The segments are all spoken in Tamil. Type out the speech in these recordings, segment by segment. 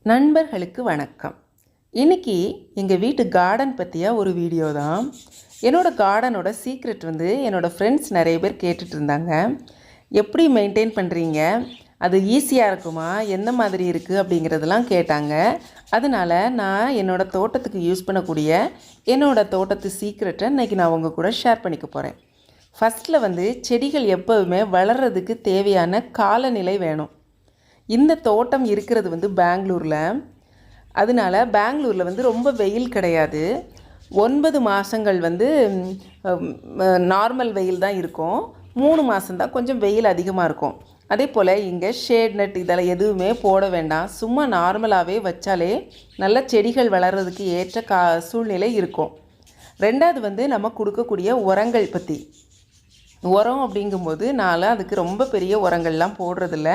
நண்பர்களுக்கு வணக்கம். இன்றைக்கி எங்கள் வீட்டு கார்டன் பற்றிய ஒரு வீடியோ தான். என்னோடய கார்டனோட சீக்ரெட் என்னோடய ஃப்ரெண்ட்ஸ் நிறைய பேர் கேட்டுட்டு இருந்தாங்க. எப்படி மெயின்டைன் பண்ணுறீங்க, அது ஈஸியாக இருக்குமா, எந்த மாதிரி இருக்குது அப்படிங்கிறதெல்லாம் கேட்டாங்க. அதனால் நான் என்னோடய தோட்டத்துக்கு யூஸ் பண்ணக்கூடிய என்னோடய தோட்டத்து சீக்ரெட்டை இன்றைக்கி நான் உங்கள் கூட ஷேர் பண்ணிக்க போகிறேன். ஃபஸ்ட்டில் செடிகள் எப்போவுமே வளர்கிறதுக்கு தேவையான காலநிலை வேணும். இந்த தோட்டம் இருக்கிறது பெங்களூரில். அதனால் பெங்களூரில் ரொம்ப வெயில் கிடையாது. 9 மாதங்கள் நார்மல் வெயில் தான் இருக்கும். 3 மாதம்தான் கொஞ்சம் வெயில் அதிகமாக இருக்கும். அதே போல் இங்கே ஷேட் நட் இதெல்லாம் எதுவுமே போட வேண்டாம். சும்மா நார்மலாகவே வச்சாலே நல்ல செடிகள் வளர்கிறதுக்கு ஏற்ற சூழ்நிலை இருக்கும். ரெண்டாவது நம்ம கொடுக்கக்கூடிய உரங்கள் பற்றி. உரம் அப்படிங்கும்போது நான் அதுக்கு ரொம்ப பெரிய உரங்கள்லாம் போடுறதில்ல.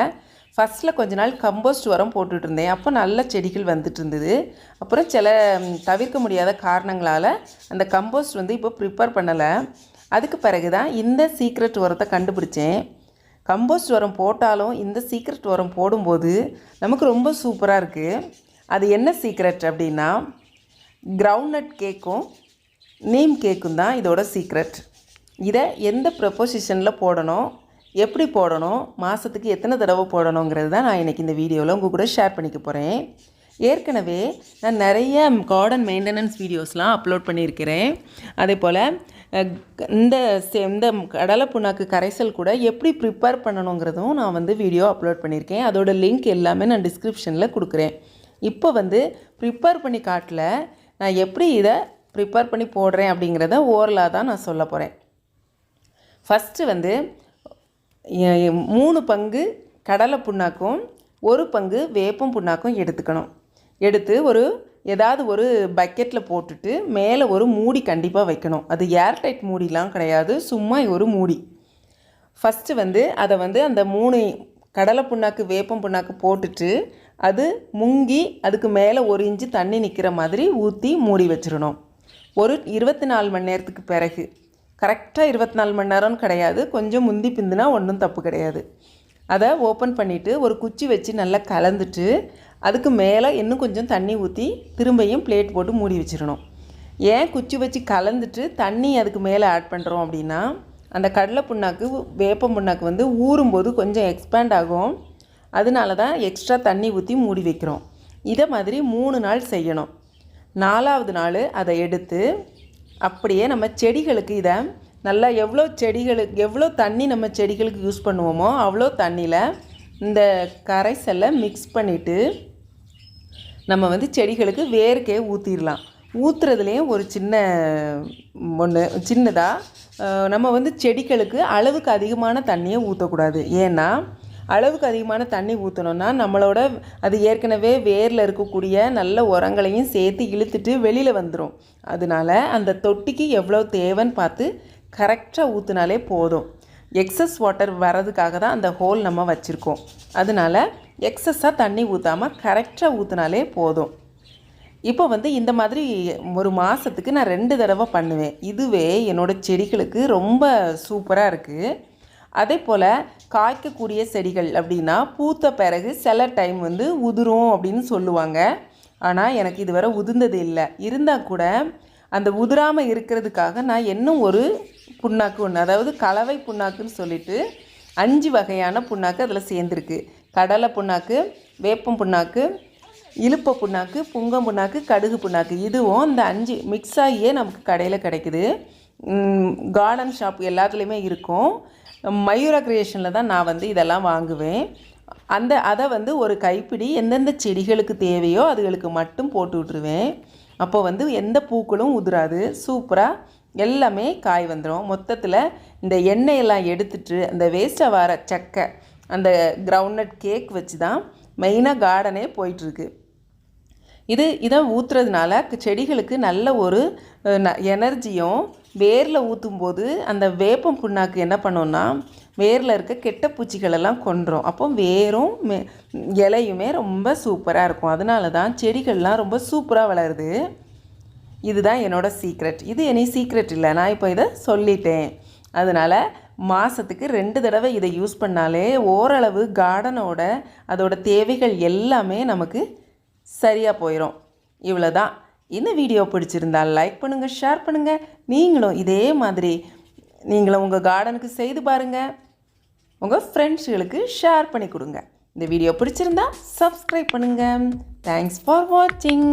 ஃபஸ்ட்டில் கொஞ்ச நாள் கம்போஸ்ட் உரம் போட்டுட்டு இருந்தேன். அப்போ நல்ல செடிகள் வந்துட்டு இருந்தது. அப்புறம் சில தவிர்க்க முடியாத காரணங்களால் அந்த கம்போஸ்ட் இப்போ ப்ரிப்பேர் பண்ணலை. அதுக்கு பிறகு தான் இந்த சீக்ரெட் உரத்தை கண்டுபிடிச்சேன். கம்போஸ்ட் உரம் போட்டாலும் இந்த சீக்ரெட் உரம் போடும்போது நமக்கு ரொம்ப சூப்பராக இருக்குது. அது என்ன சீக்ரெட் அப்படின்னா, கிரவுண்ட்நட் கேக்கும் நீம் கேக்கும் தான் இதோட சீக்ரெட். இதை எந்த ப்ரொபோசிஷனில் போடணும், எப்படி போடணும், மாதத்துக்கு எத்தனை தடவை போடணுங்கிறது தான் நான் இன்றைக்கி இந்த வீடியோவில் உங்கள் கூட ஷேர் பண்ணிக்க போகிறேன். ஏற்கனவே நான் நிறைய கார்டன் மெயின்டெனன்ஸ் வீடியோஸ்லாம் அப்லோட் பண்ணியிருக்கிறேன். அதே போல் இந்த கடலை புண்ணாக்கு கரைசல் கூட எப்படி ப்ரிப்பேர் பண்ணணுங்கிறதும் நான் வீடியோ அப்லோட் பண்ணியிருக்கேன். அதோட லிங்க் எல்லாமே நான் டிஸ்கிரிப்ஷனில் கொடுக்குறேன். இப்போ ப்ரிப்பேர் பண்ணி காட்டல, நான் எப்படி இதை ப்ரிப்பேர் பண்ணி போடுறேன் அப்படிங்கிறத ஓரலாக தான் நான் சொல்ல போகிறேன். ஃபஸ்ட்டு 3 பங்கு கடலை புண்ணாக்கும் 1 பங்கு வேப்பம் புண்ணாக்கும் எடுத்துக்கணும். எடுத்து ஏதாவது ஒரு பக்கெட்டில் போட்டுட்டு மேலே ஒரு மூடி கண்டிப்பாக வைக்கணும். அது ஏர்டைட் மூடிலாம் கிடையாது, சும்மா ஒரு மூடி. ஃபஸ்ட்டு அதை அந்த 3 கடலை புண்ணாக்கு வேப்பம் புண்ணாக்கு போட்டுட்டு அது முங்கி அதுக்கு மேலே 1 இன்ச்சு தண்ணி நிற்கிற மாதிரி ஊற்றி மூடி வச்சிடணும். ஒரு 24 மணி நேரத்துக்கு பிறகு, கரெக்டாக 24 மணி நேரம்னு கிடையாது, கொஞ்சம் முந்தி பிந்துனா ஒன்றும் தப்பு கிடையாது. அதை ஓப்பன் பண்ணிவிட்டு ஒரு குச்சி வச்சு நல்லா கலந்துட்டு அதுக்கு மேலே இன்னும் கொஞ்சம் தண்ணி ஊற்றி திரும்பியும் பிளேட் போட்டு மூடி வச்சிடணும். ஏன் குச்சி வச்சு கலந்துட்டு தண்ணி அதுக்கு மேலே ஆட் பண்ணுறோம் அப்படின்னா, அந்த கடலை புண்ணாக்கு வேப்பம் புண்ணாக்கு ஊறும்போது கொஞ்சம் எக்ஸ்பேண்ட் ஆகும். அதனால தான் எக்ஸ்ட்ரா தண்ணி ஊற்றி மூடி வைக்கிறோம். இதை மாதிரி 3 நாள் செய்யணும். 4வது நாள் அதை எடுத்து அப்படியே நம்ம செடிகளுக்கு இதை நல்லா எவ்வளோ தண்ணி நம்ம செடிகளுக்கு யூஸ் பண்ணுவோமோ அவ்வளோ தண்ணியில் இந்த கரைசலை மிக்ஸ் பண்ணிவிட்டு நம்ம செடிகளுக்கு வேர்க்கே ஊற்றிடலாம். ஊற்றுறதுலேயும் ஒரு சின்னதாக நம்ம செடிகளுக்கு அளவுக்கு அதிகமான தண்ணியை ஊற்றக்கூடாது. ஏன்னா அளவுக்கு அதிகமான தண்ணி ஊற்றணுன்னா நம்மளோட அது ஏற்கனவே வேரில் இருக்கக்கூடிய நல்ல உரங்களையும் சேர்த்து இழுத்துட்டு வெளியில் வந்துடும். அதனால் அந்த தொட்டிக்கு எவ்வளோ தேவைன்னு பார்த்து கரெக்டாக ஊற்றினாலே போதும். எக்ஸஸ் வாட்டர் வர்றதுக்காக தான் அந்த ஹோல் நம்ம வச்சுருக்கோம். அதனால் எக்ஸஸாக தண்ணி ஊற்றாமல் கரெக்டாக ஊற்றினாலே போதும். இப்போ இந்த மாதிரி ஒரு மாதத்துக்கு நான் 2 தடவை பண்ணுவேன். இதுவே என்னோடய செடிகளுக்கு ரொம்ப சூப்பராக இருக்குது. அதே போல் காய்க்கக்கூடிய செடிகள் அப்படின்னா பூத்த பிறகு சில டைம் உதிரும் அப்படின்னு சொல்லுவாங்க. ஆனால் எனக்கு இதுவரை உதிர்ந்தது இல்லை. இருந்தால் கூட அந்த உதிராமல் இருக்கிறதுக்காக நான் இன்னும் ஒரு புண்ணாக்கு ஒன்று, அதாவது கலவை புண்ணாக்குன்னு சொல்லிட்டு 5 வகையான புண்ணாக்கு அதில் சேர்ந்துருக்கு. கடலை புண்ணாக்கு, வேப்பம் புண்ணாக்கு, இலுப்பை புண்ணாக்கு, புங்கம் புண்ணாக்கு, கடுகு புண்ணாக்கு. இதுவும் இந்த 5 மிக்ஸ் ஆகியே நமக்கு கடையில் கிடைக்குது. கார்டன் ஷாப் எல்லாத்துலேயுமே இருக்கும். மயூரா கிரியேஷனில் தான் நான் இதெல்லாம் வாங்குவேன். அதை ஒரு கைப்பிடி எந்தெந்த செடிகளுக்கு தேவையோ அதுகளுக்கு மட்டும் போட்டு விட்ருவேன். அப்போ எந்த பூக்களும் உதிராது, சூப்பராக எல்லாமே காய் வந்துடும். மொத்தத்தில் இந்த எண்ணெயெல்லாம் எடுத்துட்டு அந்த வேஸ்ட்டாக வர சக்கை, அந்த கிரவுண்ட்நட் கேக் வச்சு தான் மெயினாக கார்டனே போயிட்டுருக்கு. இதை ஊற்றுறதுனால செடிகளுக்கு நல்ல ஒரு எனர்ஜியும், வேரில் ஊற்றும்போது அந்த வேப்பம் புண்ணாக்கு என்ன பண்ணோன்னா வேரில் இருக்க கெட்ட பூச்சிகளெல்லாம் கொன்றும். அப்போ வேரும் இலையுமே ரொம்ப சூப்பராக இருக்கும். அதனால தான் செடிகள்லாம் ரொம்ப சூப்பராக வளருது. இதுதான் என்னோடய சீக்ரெட். இது எனி சீக்ரெட் இல்லை, நான் இப்போ இதை சொல்லிட்டேன். அதனால் மாதத்துக்கு 2 தடவை இதை யூஸ் பண்ணாலே ஓரளவு கார்டனோட அதோட தேவைகள் எல்லாமே நமக்கு சரியாக போயிடும். இவ்வளோதான். இந்த வீடியோ பிடிச்சிருந்தால் லைக் பண்ணுங்கள், ஷேர் பண்ணுங்கள். நீங்களும் இதே மாதிரி உங்கள் கார்டனுக்கு செய்து பாருங்கள். உங்கள் ஃப்ரெண்ட்ஸுகளுக்கு ஷேர் பண்ணி கொடுங்க. இந்த வீடியோ பிடிச்சிருந்தா சப்ஸ்கிரைப் பண்ணுங்கள். தேங்க்ஸ் ஃபார் வாட்சிங்.